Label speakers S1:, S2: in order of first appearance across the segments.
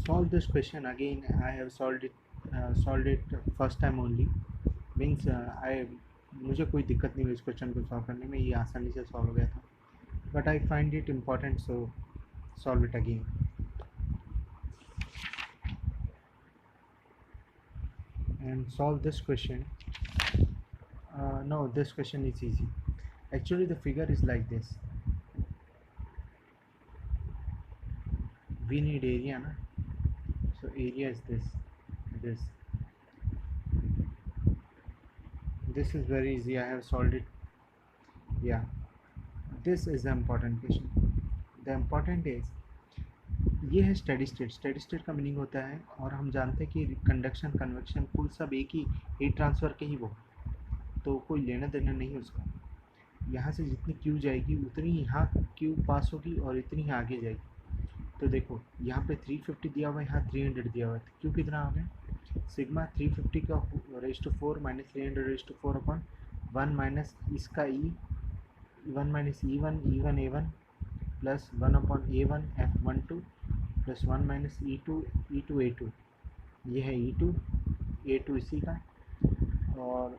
S1: solve this question again. I have solved it first time only. Means मुझे कोई दिक्कत नहीं हुई इस क्वेश्चन को सॉल्व करने में, ये आसानी से सॉल्व हो गया था. But I find it important, so solve it again. And solve this question. No, this question is easy. Actually the figure is like this. We need area, na? So area is this. This is very easy. I have solved it. Yeah, this is the important question. The important is, ये है steady state. Steady state का meaning होता है, और हम जानते हैं कि कंडक्शन कन्वेक्शन कुल सब एक ही हीट ट्रांसफ़र के ही वो, तो कोई लेना देना नहीं है उसका. यहाँ से जितनी क्यू जाएगी उतनी यहाँ क्यू पास होगी और इतनी ही आगे जाएगी. तो देखो यहाँ पे 350 दिया हुआ है, यहाँ 300 दिया हुआ है, तो क्यू कितना आ गया? सिग्मा 350 का raise to 4 minus 300 raise to 4 upon 1 minus इसका ई 1 माइनस ई वन ए1 प्लस 1 अपॉन ए1 F12 plus 1 minus E two ए2. ये है ई2 ए2 इसी का, और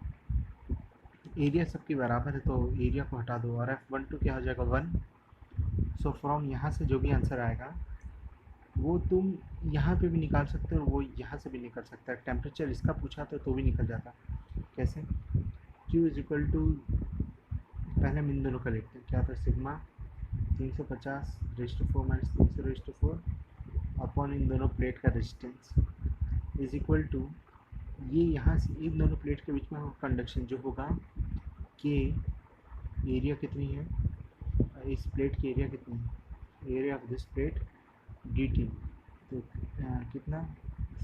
S1: एरिया सबकी बराबर है तो एरिया को हटा दो, और F12 क्या हो जाएगा 1. सो फ्रॉम यहाँ से जो भी आंसर आएगा वो तुम यहाँ पे भी निकाल सकते हो, वो यहाँ से भी निकल सकता है. टेम्परेचर इसका पूछा तो भी निकल जाता. कैसे? Q इज इक्वल टू, पहले हम इन दोनों का लिखते हैं. क्या था? Sigma 350 raise to 4 minus 300 raise to 4 upon in दोनों प्लेट का रेजिस्टेंस इज इक्वल टू, ये यहाँ से इन दोनों प्लेट के बीच में कंडक्शन जो होगा कि एरिया कितनी है, इस प्लेट की एरिया कितनी है, area of this plate dt. तो कितना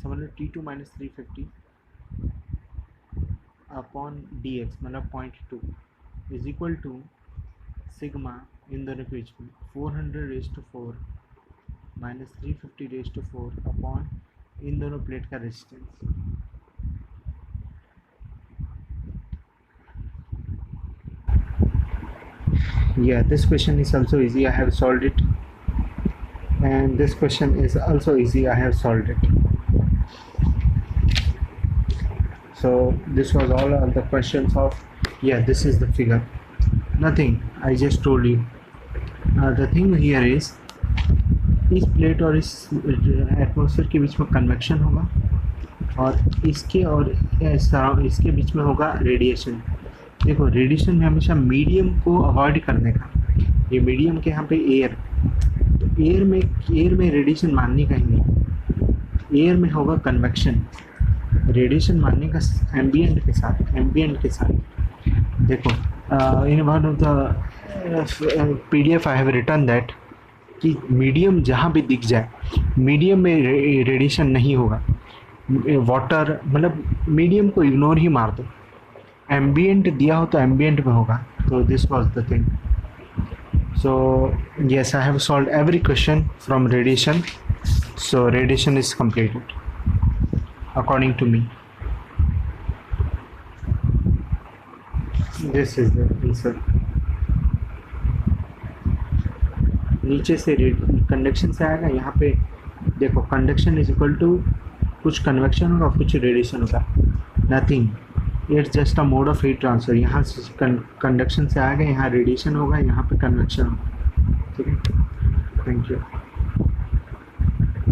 S1: समझ लो, T2 माइनस 350 अपॉन dx मतलब 0.2 is equal to sigma in दोनों के बीच में 400 raise to 4 minus 350 raise to 4 upon in दोनों प्लेट का resistance. Yeah, this question is also easy. I have solved it. And this question is also easy. I have solved it. So this was all of the questions of, yeah, this is the figure. Nothing, I just told you. The thing here is, इस plate और इस atmosphere के बीच में convection होगा, और इसके और इसके बीच में होगा रेडिएशन. देखो रेडिएशन में हमेशा मीडियम को अवॉइड करने का, ये मीडियम के यहाँ पे एयर, तो एयर में रेडिएशन मानने का ही नहीं, एयर में होगा कन्वेक्शन. रेडिएशन मानने का एम्बियंट के साथ. देखो in one of the PDF I have written that कि मीडियम जहाँ भी दिख जाए, मीडियम में रेडिएशन नहीं होगा. वाटर मतलब मीडियम को इग्नोर ही मार दो, एम्बियंट दिया हो तो एम्बियंट में होगा. तो this was the thing. So yes, I have solved every question from radiation. So radiation is completed according to me. This is the answer. नीचे से कंडक्शन से आएगा, यहाँ पे देखो कंडक्शन इज इक्वल टू कुछ कन्वेक्शन होगा कुछ रेडिएशन होगा. Nothing, it's just a mode of heat transfer. यहाँ से कंडक्शन से आएगा, यहाँ रेडिएशन होगा, यहाँ पे कन्वेक्शन होगा. ठीक है, थैंक यू.